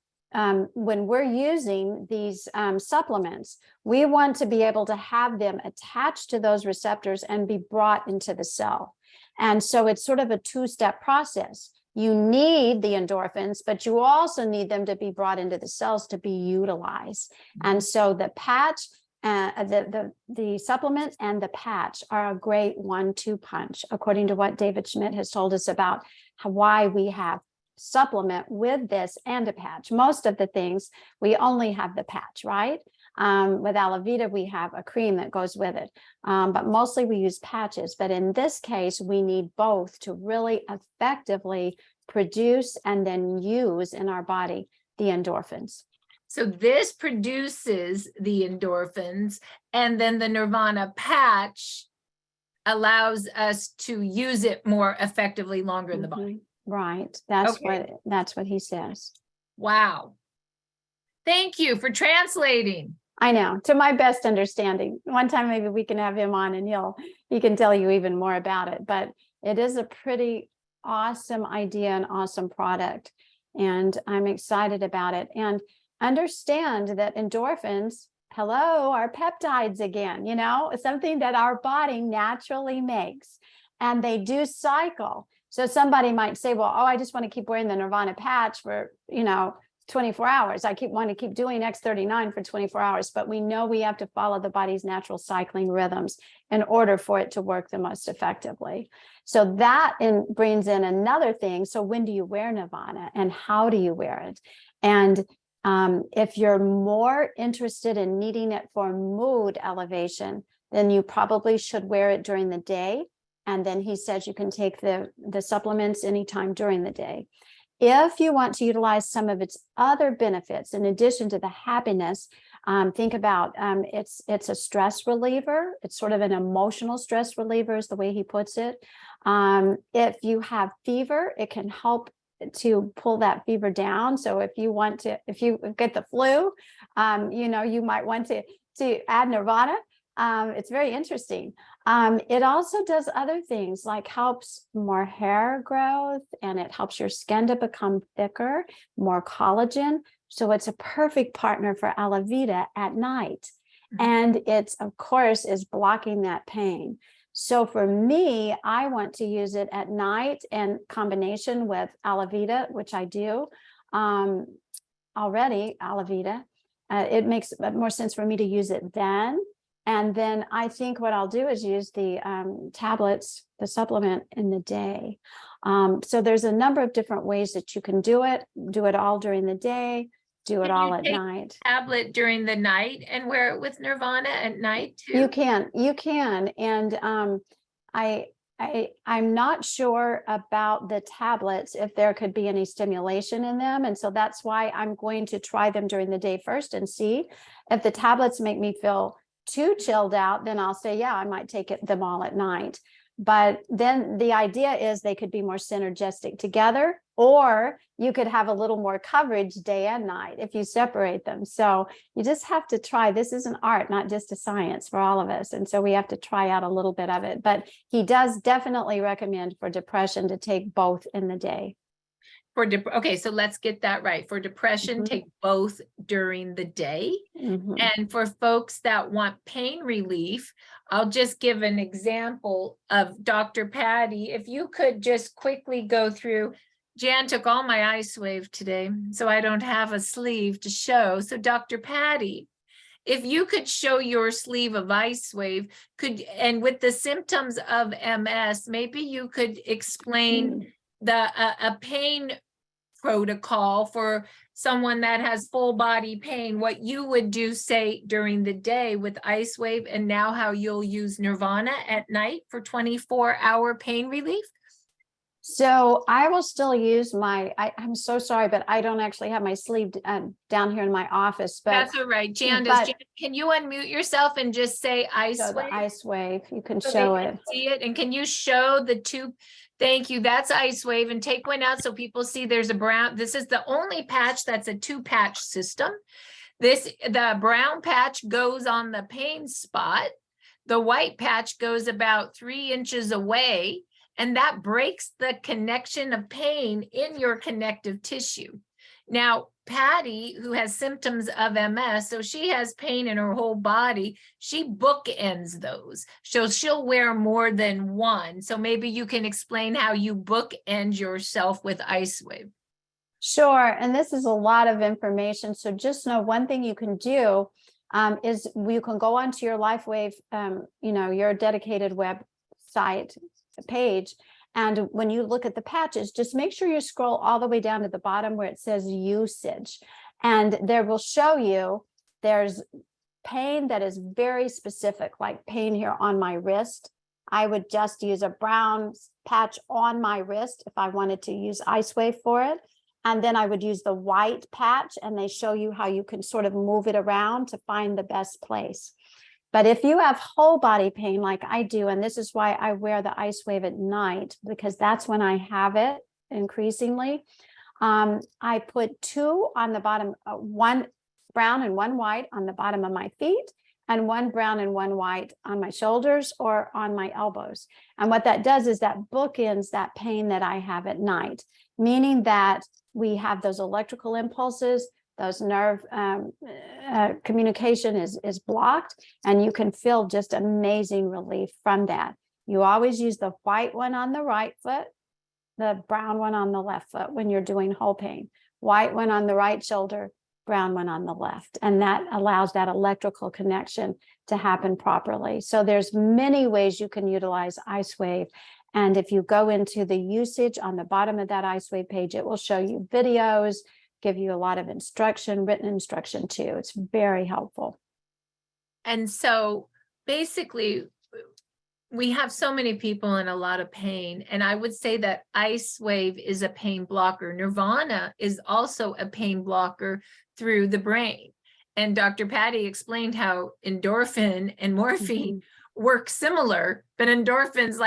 when we're using these supplements, we want to be able to have them attached to those receptors and be brought into the cell. And so it's sort of a two-step process. You need the endorphins, but you also need them to be brought into the cells to be utilized. And so the patch, the supplement and the patch are a great 1-2 punch, according to what David Schmidt has told us about why we have supplement with this and a patch. Most of the things we only have the patch, right? With Alavita, we have a cream that goes with it, but mostly we use patches. But in this case, we need both to really effectively produce and then use in our body the endorphins. So this produces the endorphins, and then the Nirvana patch allows us to use it more effectively longer in the body. Right. That's what he says. Wow. Thank you for translating. I know, to my best understanding. One time maybe we can have him on and he can tell you even more about it. But it is a pretty awesome idea and awesome product. And I'm excited about it. And understand that endorphins, hello, are peptides again, something that our body naturally makes. And they do cycle. So somebody might say, well, I just want to keep wearing the Nirvana patch for, 24 hours. I want to keep doing X39 for 24 hours, but we know we have to follow the body's natural cycling rhythms in order for it to work the most effectively. So that brings in another thing. So when do you wear Nirvana and how do you wear it? And if you're more interested in needing it for mood elevation, then you probably should wear it during the day. And then he says you can take the supplements anytime during the day. If you want to utilize some of its other benefits, in addition to the happiness, think about it's a stress reliever. It's sort of an emotional stress reliever is the way he puts it. If you have fever, it can help to pull that fever down. So if you get the flu, you might want to add Nirvana. It's very interesting. It also does other things like helps more hair growth, and it helps your skin to become thicker, more collagen. So it's a perfect partner for Alavita at night. And it's, of course, is blocking that pain. So for me, I want to use it at night in combination with Alavita, which I do already, Alavita. it makes more sense for me to use it then. And then I think what I'll do is use the tablets, the supplement in the day. So there's a number of different ways that you can do it all during the day, do it Can all you at take night. tablet during the night and wear it with Nirvana at night too? You can. And I'm not sure about the tablets, if there could be any stimulation in them. And so that's why I'm going to try them during the day first and see if the tablets make me feel too chilled out, then I'll say, yeah, I might take them all at night. But then the idea is they could be more synergistic together, or you could have a little more coverage day and night if you separate them. So you just have to try. This is an art, not just a science for all of us. And so we have to try out a little bit of it. But he does definitely recommend for depression to take both in the day. Okay, so let's get that right. For depression, take both during the day. And for folks that want pain relief, I'll just give an example of Dr. Patty. If you could just quickly go through, Jan took all my Icewave today, so I don't have a sleeve to show. So Dr. Patty, if you could show your sleeve of Icewave, and with the symptoms of MS, maybe you could explain a pain protocol for someone that has full body pain, what you would do, say, during the day with Icewave, and now how you'll use Nirvana at night for 24-hour pain relief. So I will still use I'm so sorry, but I don't actually have my sleeve down here in my office. But that's all right. Jan, can you unmute yourself and just say Icewave? The Icewave, you can so show it. See it, and can you show the two? Thank you. That's Icewave, and take one out so people see there's a brown. This is the only patch that's a 2-patch system. The brown patch goes on the pain spot. The white patch goes about 3 inches away, and that breaks the connection of pain in your connective tissue. Now, Patty, who has symptoms of MS, so she has pain in her whole body, she bookends those. So she'll wear more than one. So maybe you can explain how you bookend yourself with Icewave. Sure. And this is a lot of information. So just know one thing you can do is you can go onto your Lifewave, your dedicated website page. And when you look at the patches, just make sure you scroll all the way down to the bottom where it says usage. And there will show you there's pain that is very specific, like pain here on my wrist. I would just use a brown patch on my wrist if I wanted to use Icewave for it. And then I would use the white patch, and they show you how you can sort of move it around to find the best place. But if you have whole body pain like I do, and this is why I wear the Icewave at night, because that's when I have it increasingly, I put 2 on the bottom, 1 brown and 1 white on the bottom of my feet, and 1 brown and 1 white on my shoulders or on my elbows. And what that does is that bookends that pain that I have at night, meaning that we have those electrical impulses, those nerve communication is blocked, and you can feel just amazing relief from that. You always use the white one on the right foot, the brown one on the left foot when you're doing whole pain, white one on the right shoulder, brown one on the left. And that allows that electrical connection to happen properly. So there's many ways you can utilize Icewave. And if you go into the usage on the bottom of that Icewave page, it will show you videos, give you a lot of instruction, written instruction too. It's very helpful. And so basically, we have so many people in a lot of pain. And I would say that Icewave is a pain blocker. Nirvana is also a pain blocker through the brain. And Dr. Patty explained how endorphin and morphine work similar, but endorphins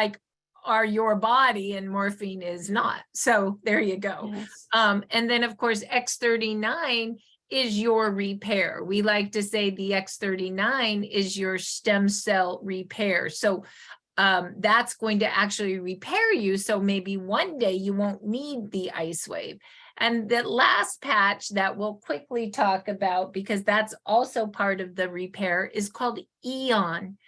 are your body and morphine is not. So there you go. Yes. And then of course, X39 is your repair. We like to say the X39 is your stem cell repair. So that's going to actually repair you. So maybe one day you won't need the Icewave. And the last patch that we'll quickly talk about, because that's also part of the repair, is called Eon.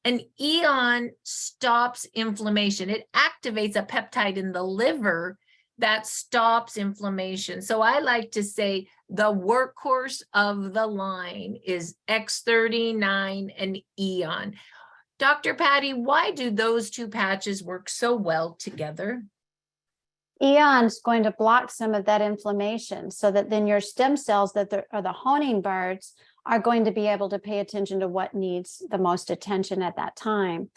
And Eon stops inflammation. It activates a peptide in the liver that stops inflammation. So I like to say the workhorse of the line is X39 and Eon. Dr. Patty, why do those two patches work so well together? Eon's going to block some of that inflammation so that then your stem cells that are the honing birds are going to be able to pay attention to what needs the most attention at that time.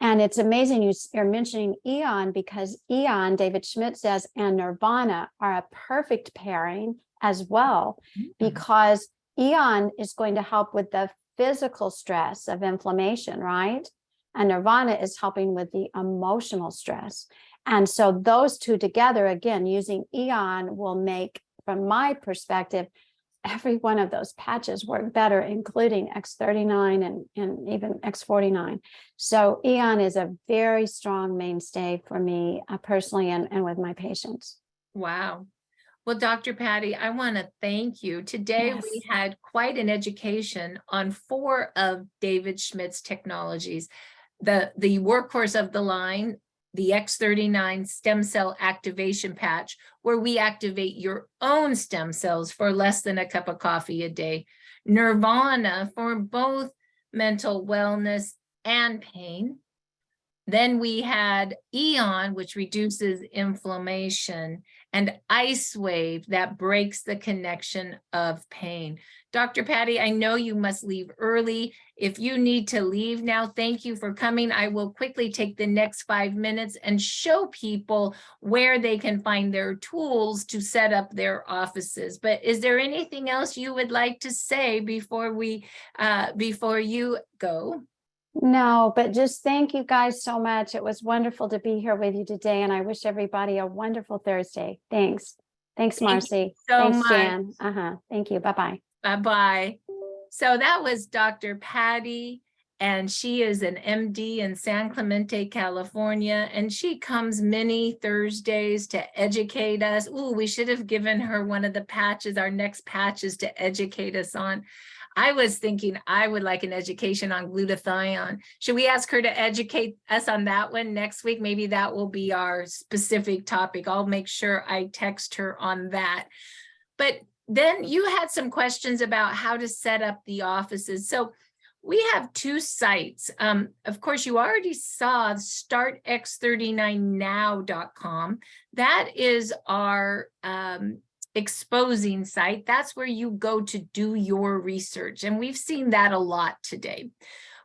And it's amazing you're mentioning Eon, because Eon, David Schmidt says, and Nirvana are a perfect pairing as well, because Eon is going to help with the physical stress of inflammation, right? And Nirvana is helping with the emotional stress. And so those two together, again, using Eon will make, from my perspective, every one of those patches work better, including X39 and even X49. So Eon is a very strong mainstay for me personally and with my patients. Wow. Well, Dr. Patty, I want to thank you. Today, Yes. we had quite an education on 4 of David Schmidt's technologies. The workhorse of the line, the X39 stem cell activation patch, where we activate your own stem cells for less than a cup of coffee a day. Nirvana for both mental wellness and pain. Then we had Eon, which reduces inflammation, and Lifewave that breaks the connection of pain. Dr. Patty, I know you must leave early. If you need to leave now, thank you for coming. I will quickly take the next 5 minutes and show people where they can find their tools to set up their offices. But is there anything else you would like to say before you go? No, but just thank you guys so much. It was wonderful to be here with you today, and I wish everybody a wonderful Thursday. Thanks. Thanks, Marci. so Thanks, much. Jan. Thank you. Bye-bye. Bye-bye. So that was Dr. Patty, and she is an MD in San Clemente, California, and she comes many Thursdays to educate us. Ooh, we should have given her one of the patches, our next patches to educate us on. I was thinking I would like an education on glutathione. Should we ask her to educate us on that one next week? Maybe that will be our specific topic. I'll make sure I text her on that. But then you had some questions about how to set up the offices. So we have 2 sites. Of course, you already saw startx39now.com. That is our exposing site. That's where you go to do your research. And we've seen that a lot today.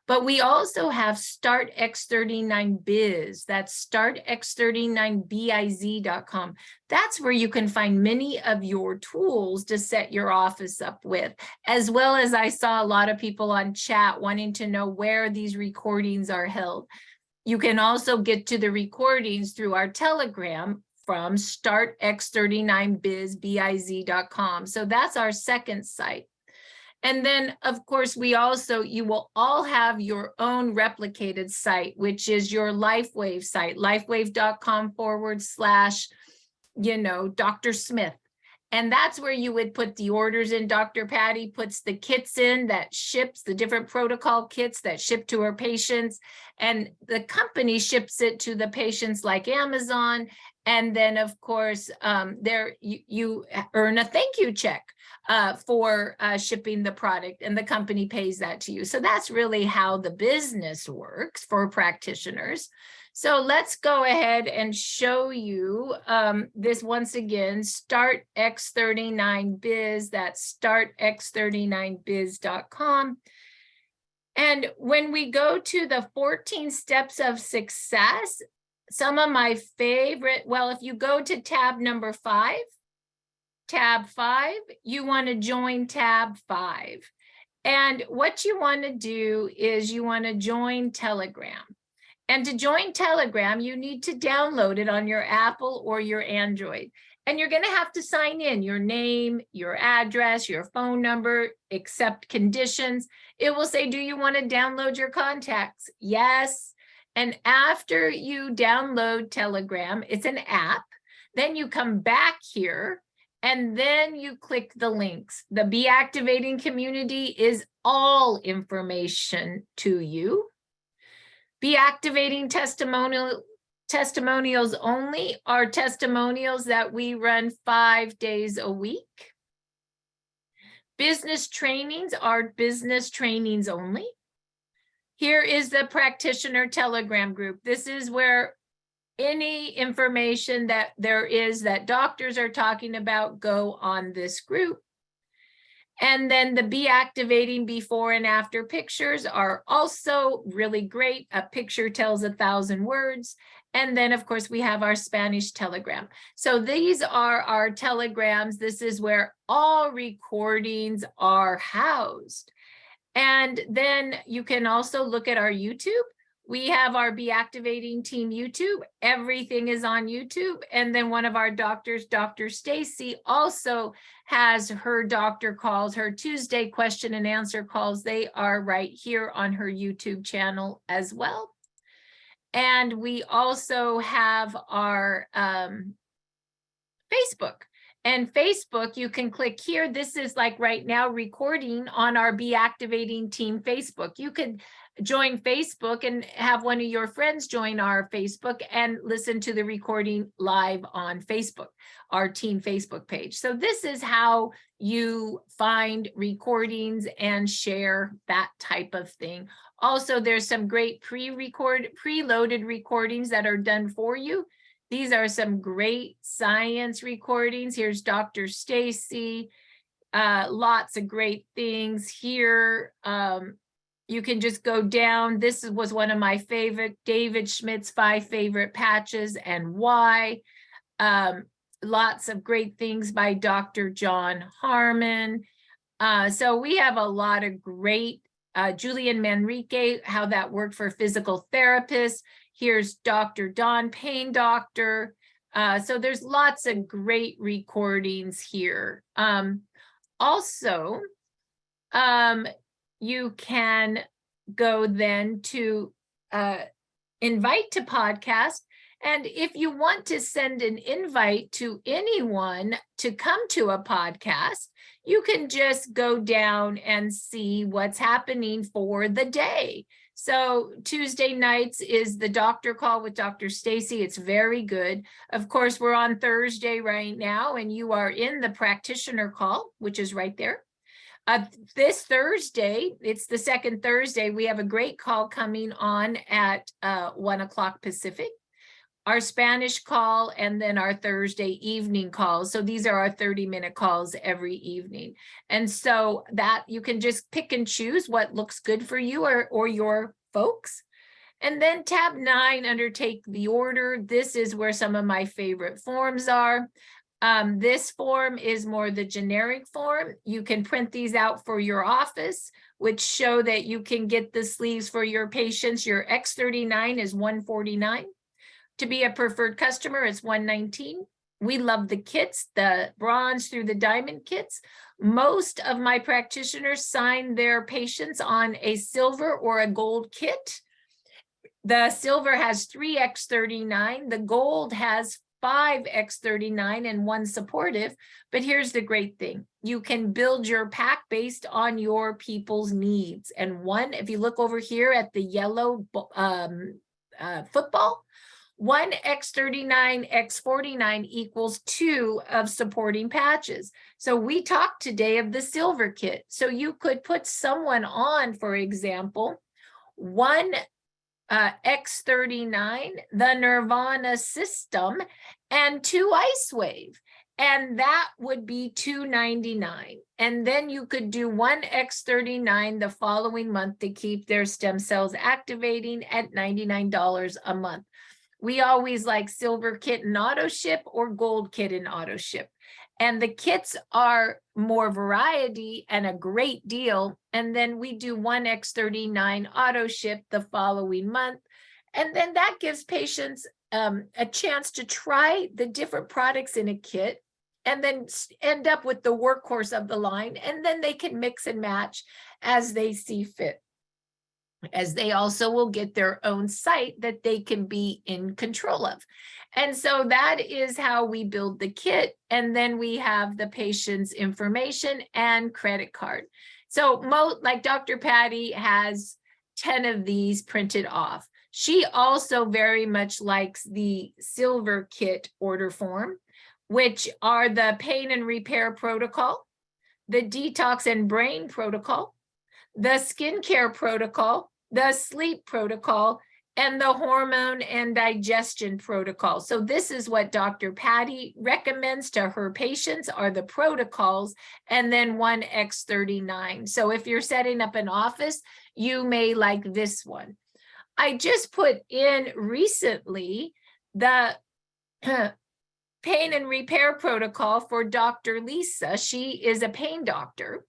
But we also have startx39biz. That's startx39biz.com. That's where you can find many of your tools to set your office up with, as well as I saw a lot of people on chat wanting to know where these recordings are held. You can also get to the recordings through our Telegram from startx39biz.com. So that's our second site. And then, of course, you will all have your own replicated site, which is your Lifewave site, lifewave.com/, Dr. Smith. And that's where you would put the orders in. Dr. Patty puts the kits in that ships, the different protocol kits that ship to her patients. And the company ships it to the patients like Amazon. And then, of course, you earn a thank you check for shipping the product, and the company pays that to you. So that's really how the business works for practitioners. So let's go ahead and show you this once again, startx39biz, that's startx39biz.com. And when we go to the 14 steps of success, some of my favorite, well, if you go to tab 5, you want to join tab 5. And what you want to do is you want to join Telegram. And to join Telegram, you need to download it on your Apple or your Android. And you're going to have to sign in your name, your address, your phone number, accept conditions. It will say, do you want to download your contacts? Yes. And after you download Telegram, it's an app. Then you come back here and then you click the links. The Be Activating community is all information to you. Be Activating testimonial testimonials only are testimonials that we run 5 days a week. Business trainings are business trainings only. Here is the practitioner telegram group. This is where any information that there is that doctors are talking about go on this group. And then the be activating before and after pictures are also really great. A picture tells 1,000 words. And then, of course, we have our Spanish telegram. So these are our telegrams. This is where all recordings are housed. And then you can also look at our YouTube. We have our Be Activating Team YouTube. Everything is on YouTube. And then one of our doctors, Dr. Stacy, also has her doctor calls, her Tuesday question and answer calls. They are right here on her YouTube channel as well. And we also have our Facebook. And Facebook, you can click here. This is like right now recording on our Be Activating Team Facebook. You could join Facebook and have one of your friends join our Facebook and listen to the recording live on Facebook, our team Facebook page. So this is how you find recordings and share that type of thing. Also, there's some great preloaded recordings that are done for you. These are some great science recordings. Here's Dr. Stacy. Lots of great things here. You can just go down. This was one of my favorite, David Schmidt's 5 favorite patches and why. Lots of great things by Dr. John Harmon. So we have a lot of great, Julian Manrique, how that worked for physical therapists. Here's Dr. Don Payne Doctor. So there's lots of great recordings here. Also, you can go then to invite to podcast. And if you want to send an invite to anyone to come to a podcast, you can just go down and see what's happening for the day. So Tuesday nights is the doctor call with Dr. Stacy. It's very good. Of course, we're on Thursday right now, and you are in the practitioner call, which is right there. This Thursday, it's the second Thursday, we have a great call coming on at 1 o'clock Pacific. Our Spanish call, and then our Thursday evening calls. So these are our 30-minute calls every evening. And so that you can just pick and choose what looks good for you or your folks. And then tab 9, under Take the Order. This is where some of my favorite forms are. This form is more the generic form. You can print these out for your office, which show that you can get the sleeves for your patients. Your X39 is $149. To be a preferred customer, it's $119. We love the kits, the bronze through the diamond kits. Most of my practitioners sign their patients on a silver or a gold kit. The silver has 3 X39. The gold has 5 X39 and 1 supportive. But here's the great thing. You can build your pack based on your people's needs. And one, if you look over here at the yellow football, 1 X39, X49 equals 2 of supporting patches. So we talked today of the silver kit. So you could put someone on, for example, 1 X39, the Nirvana system, and 2 Icewave. And that would be $299. And then you could do 1 X39 the following month to keep their stem cells activating at $99 a month. We always like silver kit and auto ship or gold kit and auto ship. And the kits are more variety and a great deal. And then we do 1 X39 auto ship the following month. And then that gives patients a chance to try the different products in a kit and then end up with the workhorse of the line. And then they can mix and match as they see fit, as they also will get their own site that they can be in control of. And so that is how we build the kit. And then we have the patient's information and credit card. So like Dr. Patty has 10 of these printed off. She also very much likes the silver kit order form, which are the pain and repair protocol, the detox and brain protocol, the skincare protocol, the sleep protocol, and the hormone and digestion protocol. So this is what Dr. Patty recommends to her patients are the protocols, and then one X39. So if you're setting up an office, you may like this one. I just put in recently the pain and repair protocol for Dr. Lisa. She is a pain doctor.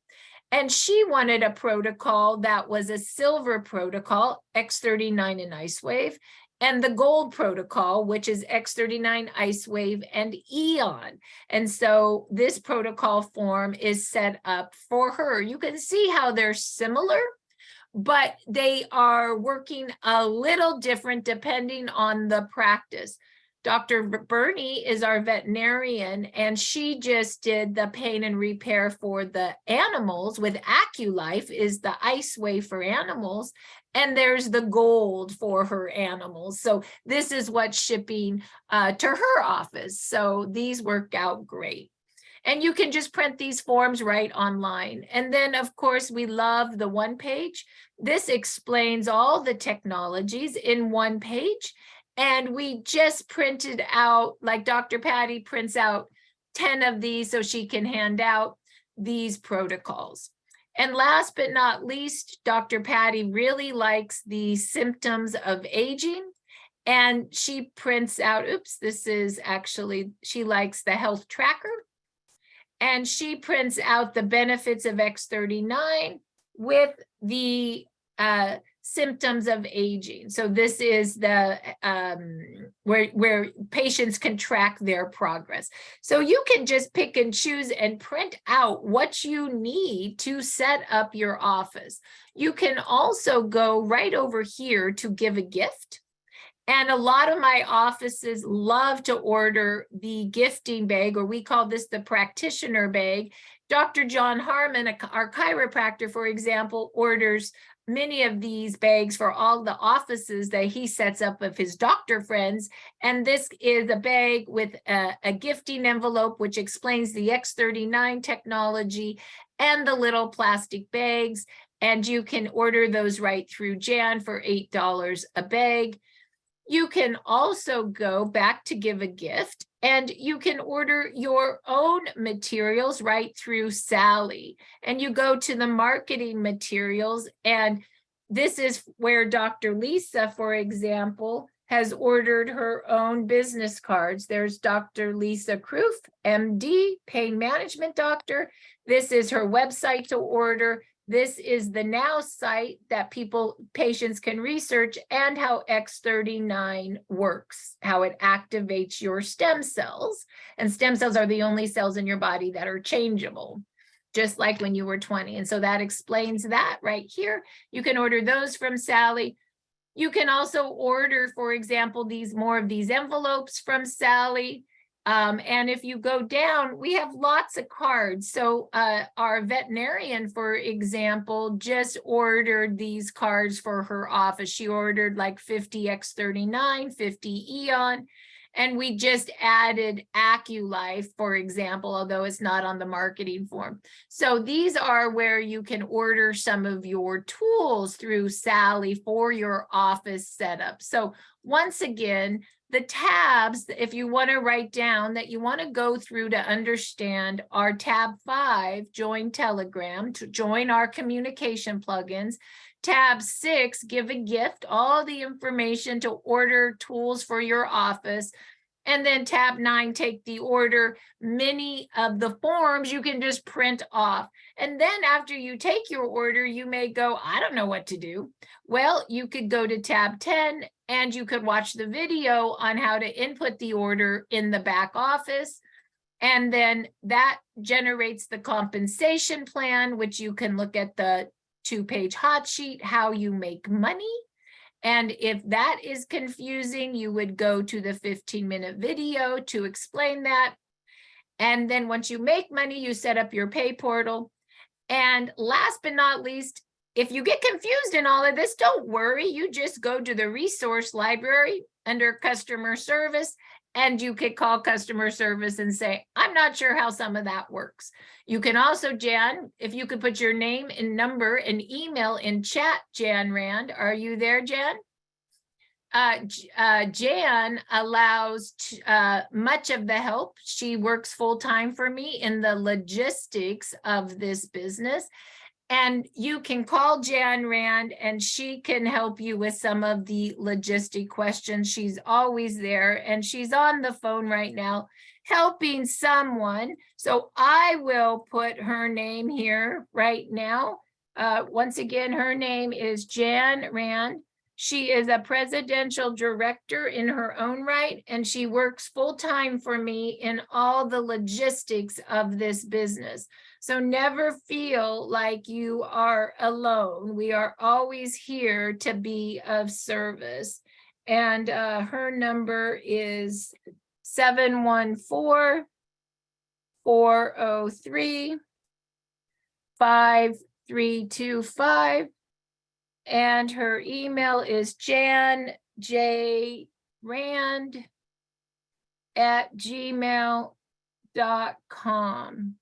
And she wanted a protocol that was a silver protocol, X39 and Icewave, and the gold protocol, which is X39, Icewave, and Eon. And so this protocol form is set up for her. You can see how they're similar, but they are working a little different depending on the practice. Dr. Bernie is our veterinarian, and she just did the pain and repair for the animals with AccuLife is the Icewave for animals, and there's the gold for her animals. So this is what's shipping to her office. So these work out great. And you can just print these forms right online. And then, of course, we love the one page. This explains all the technologies in one page. And we just printed out, like Dr. Patty prints out 10 of these so she can hand out these protocols. And last but not least, Dr. Patty really likes the symptoms of aging. And she prints out, this is actually, she likes the health tracker. And she prints out the benefits of X39 with the symptoms of aging. So this is the where patients can track their progress. So you can just pick and choose and print out what you need to set up your office. You can also go right over here to give a gift. And a lot of my offices love to order the gifting bag, or we call this the practitioner bag. Dr. John Harmon, our chiropractor, for example, orders many of these bags for all the offices that he sets up of his doctor friends. And this is a bag with a gifting envelope, which explains the X39 technology and the little plastic bags. And you can order those right through Jan for $8 a bag. You can also go back to give a gift, and you can order your own materials right through Sally. And you go to the marketing materials, and this is where Dr. Lisa, for example, has ordered her own business cards. There's Dr. Lisa Kroof, MD, pain management doctor. This is her website to order. This is the Now site that patients can research, and how X39 works, how it activates your stem cells. And stem cells are the only cells in your body that are changeable, just like when you were 20. And so that explains that right here. You can order those from Sally. You can also order, for example, more of these envelopes from Sally. And if you go down, we have lots of cards. So our veterinarian, for example, just ordered these cards for her office. She ordered like 50 X39, 50 Eon, and we just added AccuLife, for example, although it's not on the marketing form. So these are where you can order some of your tools through Sally for your office setup. So once again, the tabs, if you want to write down that you want to go through to understand, are tab 5, join Telegram, to join our communication plugins. Tab 6, give a gift, all the information to order tools for your office. And then tab 9, take the order. Many of the forms you can just print off. And then after you take your order, you may go, I don't know what to do. Well, you could go to tab 10 and you could watch the video on how to input the order in the back office. And then that generates the compensation plan, which you can look at the 2-page hot sheet, how you make money. And if that is confusing, you would go to the 15-minute video to explain that. And then once you make money, you set up your pay portal. And last but not least, if you get confused in all of this, don't worry. You just go to the resource library under customer service, and you could call customer service and say, I'm not sure how some of that works. You can also, Jan, if you could put your name and number and email in chat, Jan Rand. Are you there, Jan? Jan allows much of the help. She works full-time for me in the logistics of this business. And you can call Jan Rand and she can help you with some of the logistic questions. She's always there and she's on the phone right now helping someone. So I will put her name here right now. Once again, her name is Jan Rand. She is a presidential director in her own right, and she works full-time for me in all the logistics of this business. So never feel like you are alone. We are always here to be of service. And her number is 714-403-5325. And her email is janjrand@gmail.com.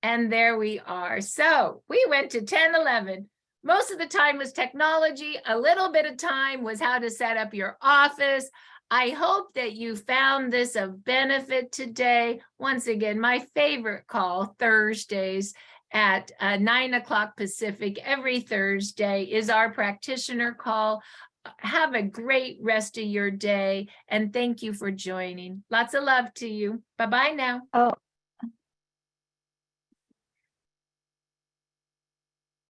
And there we are. So we went to 10-11. Most of the time was technology. A little bit of time was how to set up your office. I hope that you found this of benefit today. Once again, my favorite call, Thursdays at 9 o'clock Pacific every Thursday, is our practitioner call. Have a great rest of your day, and thank you for joining. Lots of love to you. Bye-bye now. Oh,